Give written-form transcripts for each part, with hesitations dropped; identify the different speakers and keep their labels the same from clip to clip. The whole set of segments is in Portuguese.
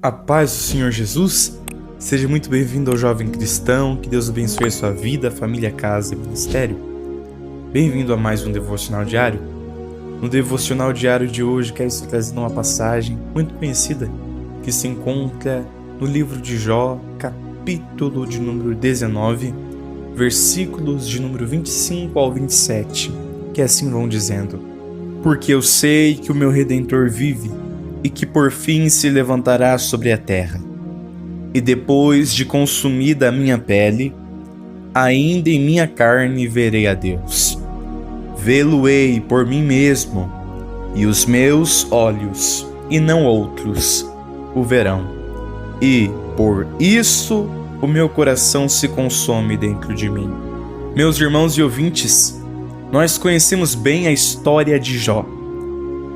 Speaker 1: A paz do Senhor Jesus, seja muito bem-vindo ao Jovem Cristão, que Deus abençoe a sua vida, família, casa e ministério. Bem-vindo a mais um Devocional Diário. No Devocional Diário de hoje, quero estar trazendo uma passagem muito conhecida, que se encontra no livro de Jó, capítulo de número 19, versículos de número 25 ao 27, que assim vão dizendo: Porque eu sei que o meu Redentor vive, e que por fim se levantará sobre a terra. E depois de consumida a minha pele, ainda em minha carne verei a Deus. Vê-lo-ei por mim mesmo, e os meus olhos, e não outros, o verão. E, por isso, o meu coração se consome dentro de mim. Meus irmãos e ouvintes, nós conhecemos bem a história de Jó.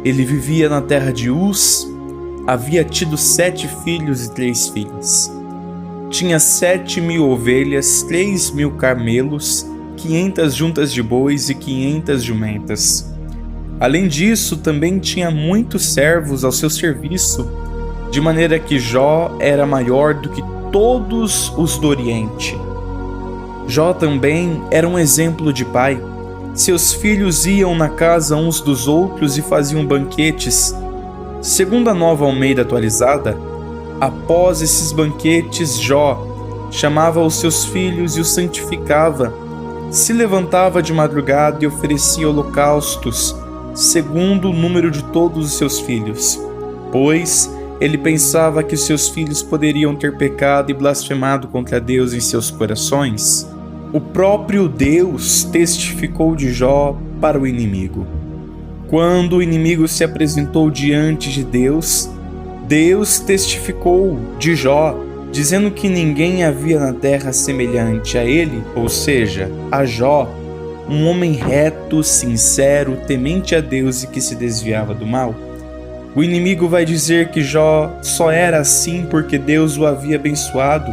Speaker 1: Ele vivia na terra de Uz, havia tido 7 filhos e 3 filhas. Tinha 7.000 ovelhas, 3.000 camelos, 500 juntas de bois e 500 jumentas. Além disso, também tinha muitos servos ao seu serviço, de maneira que Jó era maior do que todos os do Oriente. Jó também era um exemplo de pai. Seus filhos iam na casa uns dos outros e faziam banquetes. Segundo a Nova Almeida atualizada, após esses banquetes, Jó chamava os seus filhos e os santificava. Se levantava de madrugada e oferecia holocaustos, segundo o número de todos os seus filhos, pois ele pensava que seus filhos poderiam ter pecado e blasfemado contra Deus em seus corações. O próprio Deus testificou de Jó para o inimigo. Quando o inimigo se apresentou diante de Deus, Deus testificou de Jó, dizendo que ninguém havia na terra semelhante a ele, ou seja, a Jó, um homem reto, sincero, temente a Deus e que se desviava do mal. O inimigo vai dizer que Jó só era assim porque Deus o havia abençoado.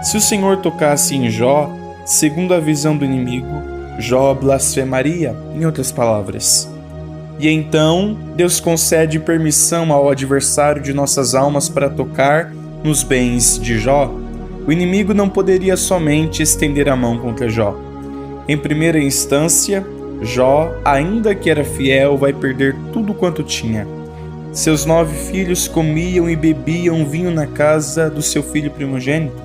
Speaker 1: Se o Senhor tocasse em Jó, segundo a visão do inimigo, Jó blasfemaria, em outras palavras. E então, Deus concede permissão ao adversário de nossas almas para tocar nos bens de Jó. O inimigo não poderia somente estender a mão contra Jó. Em primeira instância, Jó, ainda que era fiel, vai perder tudo quanto tinha. Seus 9 filhos comiam e bebiam vinho na casa do seu filho primogênito.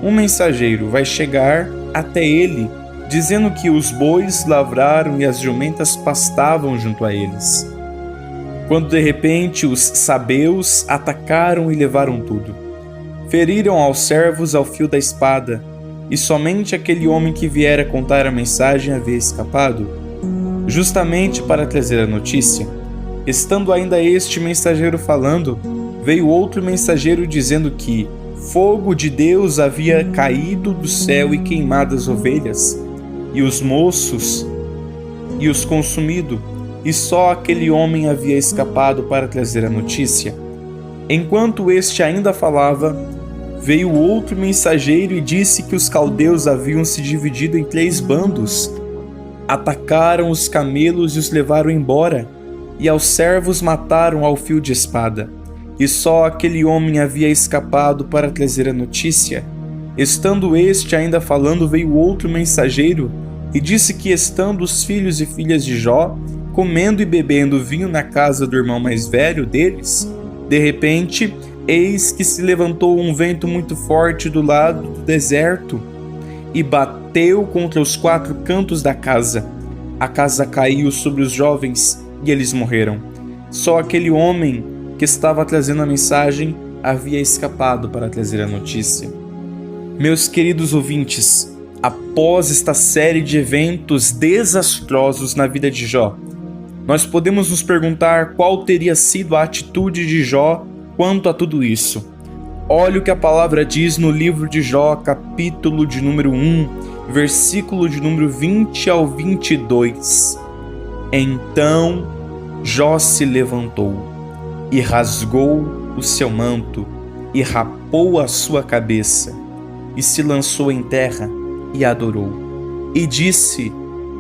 Speaker 1: Um mensageiro vai chegar até ele, dizendo que os bois lavraram e as jumentas pastavam junto a eles. Quando de repente os sabeus atacaram e levaram tudo. Feriram aos servos ao fio da espada, e somente aquele homem que viera contar a mensagem havia escapado. Justamente para trazer a notícia, estando ainda este mensageiro falando, veio outro mensageiro dizendo que fogo de Deus havia caído do céu e queimado as ovelhas, e os moços, e os consumido, e só aquele homem havia escapado para trazer a notícia. Enquanto este ainda falava, veio outro mensageiro e disse que os caldeus haviam se dividido em 3 bandos. Atacaram os camelos e os levaram embora, e aos servos mataram ao fio de espada. E só aquele homem havia escapado para trazer a notícia. Estando este ainda falando, veio outro mensageiro e disse que, estando os filhos e filhas de Jó comendo e bebendo vinho na casa do irmão mais velho deles, de repente, eis que se levantou um vento muito forte do lado do deserto e bateu contra os 4 cantos da casa. A casa caiu sobre os jovens e eles morreram. Só aquele homem que estava trazendo a mensagem havia escapado para trazer a notícia. Meus queridos ouvintes, após esta série de eventos desastrosos na vida de Jó, nós podemos nos perguntar qual teria sido a atitude de Jó quanto a tudo isso. Olha o que a palavra diz no livro de Jó, capítulo de número 1, versículo de número 20 ao 22. Então Jó se levantou e rasgou o seu manto, e rapou a sua cabeça, e se lançou em terra, e adorou. E disse: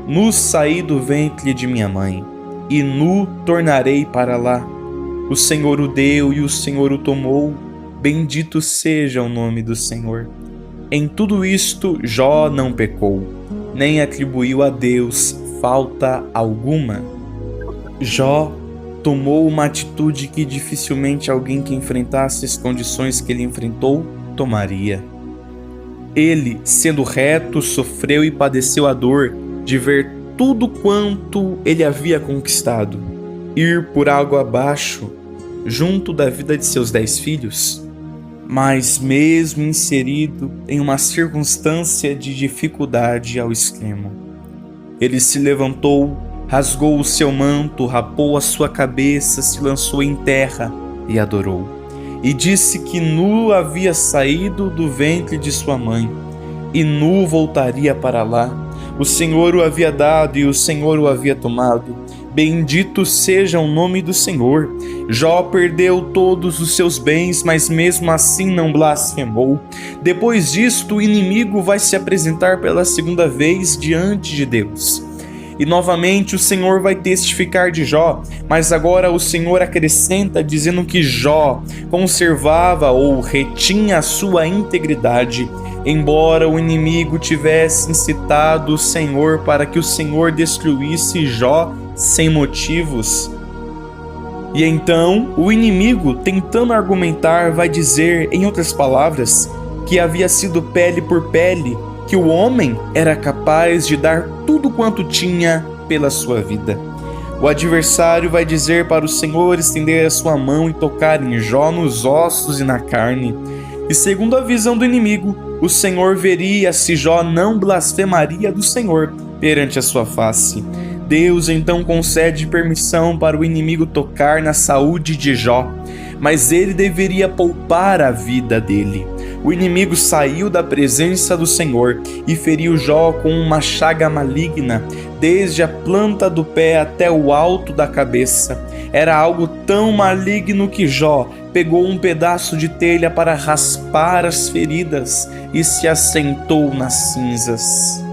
Speaker 1: Nu saí do ventre de minha mãe, e nu tornarei para lá. O Senhor o deu e o Senhor o tomou. bendito seja o nome do Senhor. Em tudo isto, Jó não pecou, nem atribuiu a Deus falta alguma. Jó tomou uma atitude que dificilmente alguém que enfrentasse as condições que ele enfrentou tomaria. Ele, sendo reto, sofreu e padeceu a dor de ver tudo quanto ele havia conquistado ir por água abaixo, junto da vida de seus 10 filhos. Mas mesmo inserido em uma circunstância de dificuldade ao extremo, ele se levantou, rasgou o seu manto, rapou a sua cabeça, se lançou em terra e adorou. E disse que nu havia saído do ventre de sua mãe, e nu voltaria para lá. O Senhor o havia dado e o Senhor o havia tomado. Bendito seja o nome do Senhor. Jó perdeu todos os seus bens, mas mesmo assim não blasfemou. Depois disto, o inimigo vai se apresentar pela segunda vez diante de Deus. E novamente o Senhor vai testificar de Jó, mas agora o Senhor acrescenta dizendo que Jó conservava ou retinha a sua integridade, embora o inimigo tivesse incitado o Senhor para que o Senhor destruísse Jó sem motivos. E então o inimigo, tentando argumentar, vai dizer, em outras palavras, que havia sido pele por pele, que o homem era capaz de dar tudo quanto tinha pela sua vida. O adversário vai dizer para o Senhor estender a sua mão e tocar em Jó nos ossos e na carne. E segundo a visão do inimigo, o Senhor veria se Jó não blasfemaria do Senhor perante a sua face. Deus então concede permissão para o inimigo tocar na saúde de Jó, mas ele deveria poupar a vida dele. O inimigo saiu da presença do Senhor e feriu Jó com uma chaga maligna, desde a planta do pé até o alto da cabeça. Era algo tão maligno que Jó pegou um pedaço de telha para raspar as feridas e se assentou nas cinzas.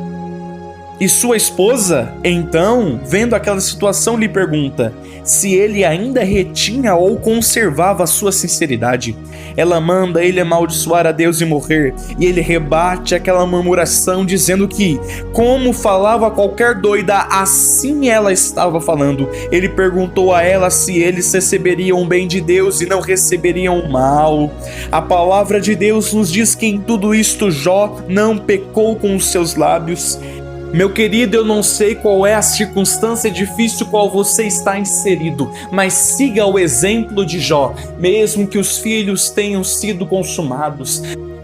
Speaker 1: E sua esposa, então, vendo aquela situação, lhe pergunta se ele ainda retinha ou conservava a sua sinceridade. Ela manda ele amaldiçoar a Deus e morrer, e ele rebate aquela murmuração dizendo que, como falava qualquer doida, assim ela estava falando. Ele perguntou a ela se eles receberiam o bem de Deus e não receberiam o mal. A palavra de Deus nos diz que em tudo isto Jó não pecou com os seus lábios. Meu querido, eu não sei qual é a circunstância difícil qual você está inserido, mas siga o exemplo de Jó. Mesmo que os filhos tenham sido consumados,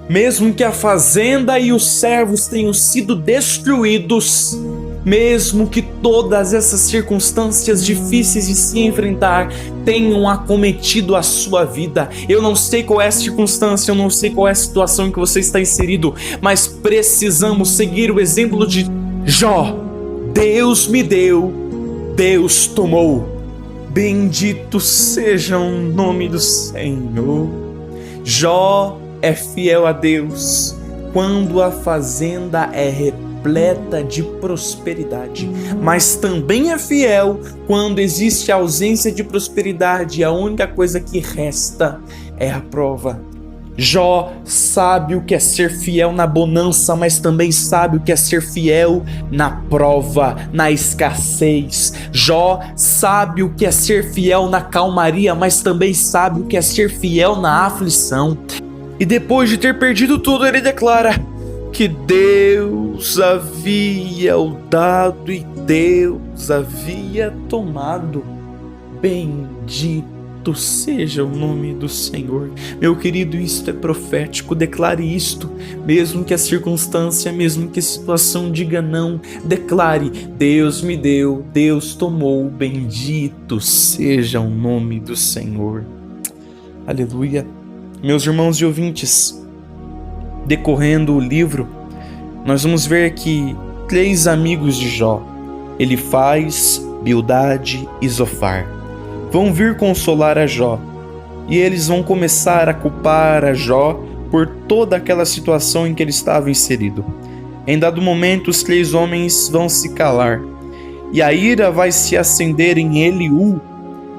Speaker 1: mesmo que a fazenda e os servos tenham sido destruídos, mesmo que todas essas circunstâncias difíceis de se enfrentar tenham acometido a sua vida, eu não sei qual é a circunstância, eu não sei qual é a situação em que você está inserido, mas precisamos seguir o exemplo de Jó. Deus me deu, Deus tomou. Bendito seja o nome do Senhor. Jó é fiel a Deus quando a fazenda é repleta de prosperidade, mas também é fiel quando existe ausência de prosperidade e a única coisa que resta é a prova. Jó sabe o que é ser fiel na bonança, mas também sabe o que é ser fiel na prova, na escassez. Jó sabe o que é ser fiel na calmaria, mas também sabe o que é ser fiel na aflição. E depois de ter perdido tudo, ele declara que Deus havia o dado e Deus havia tomado. Bendito seja o nome do Senhor. Meu querido, isto é profético, declare isto, mesmo que a circunstância, mesmo que a situação diga não, declare: Deus me deu, Deus tomou, bendito seja o nome do Senhor. Aleluia. Meus irmãos e ouvintes, decorrendo o livro, nós vamos ver que 3 amigos de Jó, Elifaz, Bildade e Zofar, vão vir consolar a Jó, e eles vão começar a culpar a Jó por toda aquela situação em que ele estava inserido. Em dado momento, os 3 homens vão se calar, e a ira vai se acender em Eliú,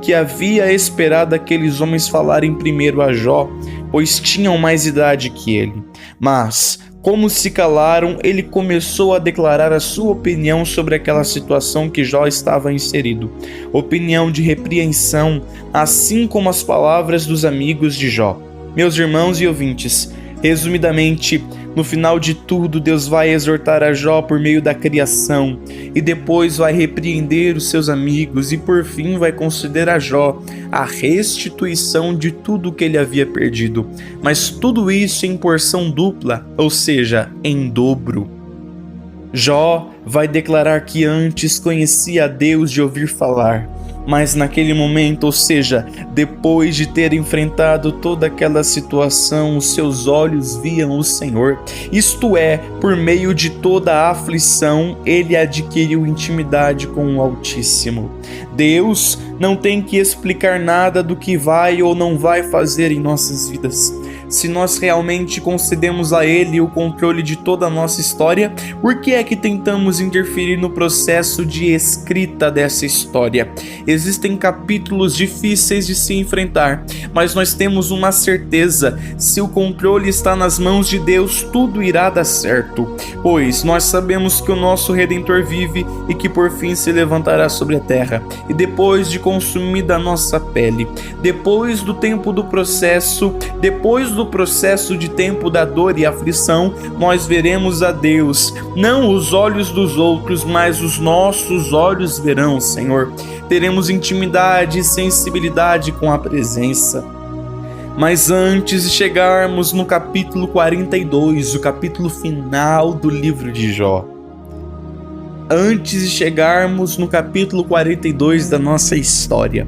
Speaker 1: que havia esperado aqueles homens falarem primeiro a Jó, pois tinham mais idade que ele. Mas, como se calaram, ele começou a declarar a sua opinião sobre aquela situação que Jó estava inserido. Opinião de repreensão, assim como as palavras dos amigos de Jó. Meus irmãos e ouvintes, resumidamente, no final de tudo, Deus vai exortar a Jó por meio da criação e depois vai repreender os seus amigos e por fim vai conceder a Jó a restituição de tudo que ele havia perdido. Mas tudo isso em porção dupla, ou seja, em dobro. Jó vai declarar que antes conhecia a Deus de ouvir falar, mas naquele momento, ou seja, depois de ter enfrentado toda aquela situação, os seus olhos viam o Senhor. Isto é, por meio de toda a aflição, ele adquiriu intimidade com o Altíssimo. Deus não tem que explicar nada do que vai ou não vai fazer em nossas vidas. Se nós realmente concedemos a Ele o controle de toda a nossa história, por que é que tentamos interferir no processo de escrita dessa história? Existem capítulos difíceis de se enfrentar, mas nós temos uma certeza: se o controle está nas mãos de Deus, tudo irá dar certo, pois nós sabemos que o nosso Redentor vive e que por fim se levantará sobre a terra, e depois de consumida a nossa pele, depois do tempo do processo, depois do processo de tempo da dor e aflição, nós veremos a Deus. Não os olhos dos outros, mas os nossos olhos verão o Senhor. Teremos intimidade e sensibilidade com a presença. Mas antes de chegarmos no capítulo 42, o capítulo final do livro de Jó, antes de chegarmos no capítulo 42 da nossa história,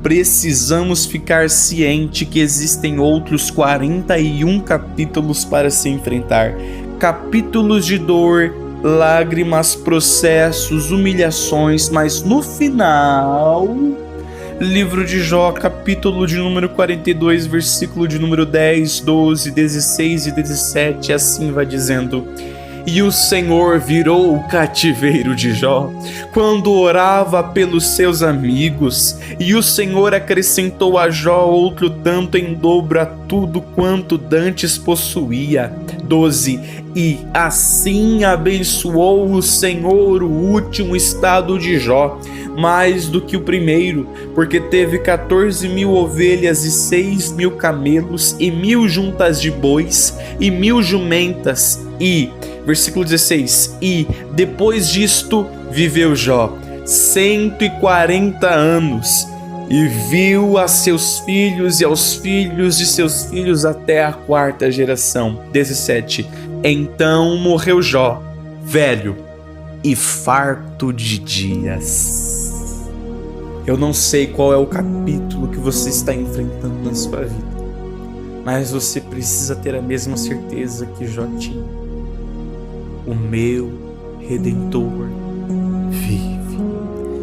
Speaker 1: precisamos ficar ciente que existem outros 41 capítulos para se enfrentar. Capítulos de dor, lágrimas, processos, humilhações, mas no final, livro de Jó, capítulo de número 42, versículo de número 10, 12, 16 e 17, assim vai dizendo: E o Senhor virou o cativeiro de Jó, quando orava pelos seus amigos, e o Senhor acrescentou a Jó outro tanto em dobro a tudo quanto dantes possuía. 12. E assim abençoou o Senhor o último estado de Jó, mais do que o primeiro, porque teve 14.000 ovelhas e 6.000 camelos, e 1.000 juntas de bois, e 1.000 jumentas, e... Versículo 16, e depois disto viveu Jó 140 anos, e viu a seus filhos e aos filhos de seus filhos até a 4ª geração. 17, então morreu Jó, velho e farto de dias. Eu não sei qual é o capítulo que você está enfrentando na sua vida, mas você precisa ter a mesma certeza que Jó tinha. O meu Redentor vive.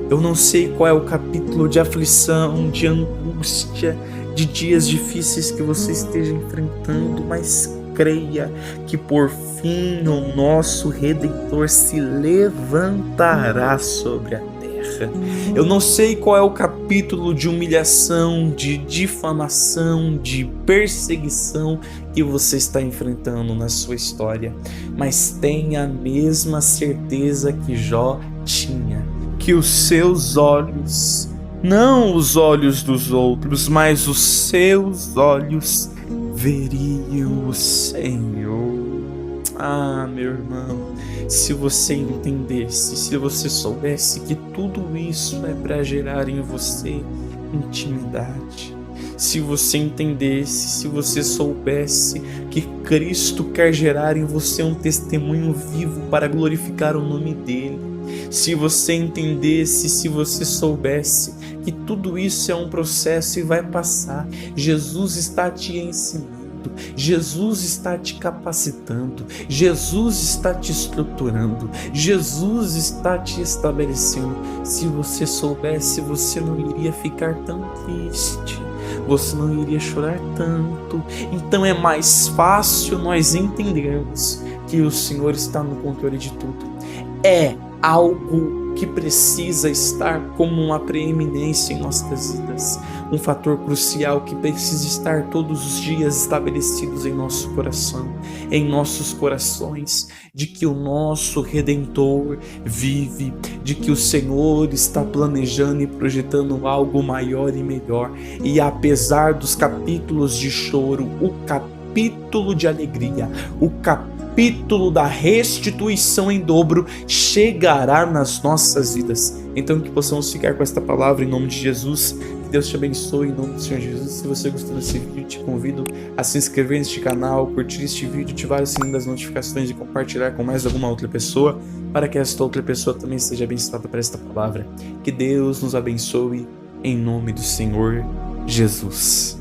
Speaker 1: Eu não sei qual é o capítulo de aflição, de angústia, de dias difíceis que você esteja enfrentando, mas creia que por fim o nosso Redentor se levantará sobre a terra. Eu não sei qual é o capítulo de humilhação, de difamação, de perseguição que você está enfrentando na sua história, mas tenha a mesma certeza que Jó tinha, que os seus olhos, não os olhos dos outros, mas os seus olhos veriam o Senhor. Ah, meu irmão, se você entendesse, se você soubesse que tudo isso é para gerar em você intimidade, se você entendesse, se você soubesse que Cristo quer gerar em você um testemunho vivo para glorificar o nome dele, se você entendesse, se você soubesse que tudo isso é um processo e vai passar, Jesus está te ensinando, Jesus está te capacitando, Jesus está te estruturando, Jesus está te estabelecendo. Se você soubesse, você não iria ficar tão triste, você não iria chorar tanto. Então é mais fácil nós entendermos que o Senhor está no controle de tudo. É algo que precisa estar como uma preeminência em nossas vidas, um fator crucial que precisa estar todos os dias estabelecidos em nosso coração, em nossos corações, de que o nosso Redentor vive, de que o Senhor está planejando e projetando algo maior e melhor, e apesar dos capítulos de choro, o capítulo de alegria, o capítulo da restituição em dobro chegará nas nossas vidas. Então que possamos ficar com esta palavra em nome de Jesus. Que Deus te abençoe em nome do Senhor Jesus. Se você gostou desse vídeo, te convido a se inscrever neste canal, curtir este vídeo, ativar o sininho das notificações e compartilhar com mais alguma outra pessoa, para que esta outra pessoa também seja abençoada por esta palavra. Que Deus nos abençoe em nome do Senhor Jesus.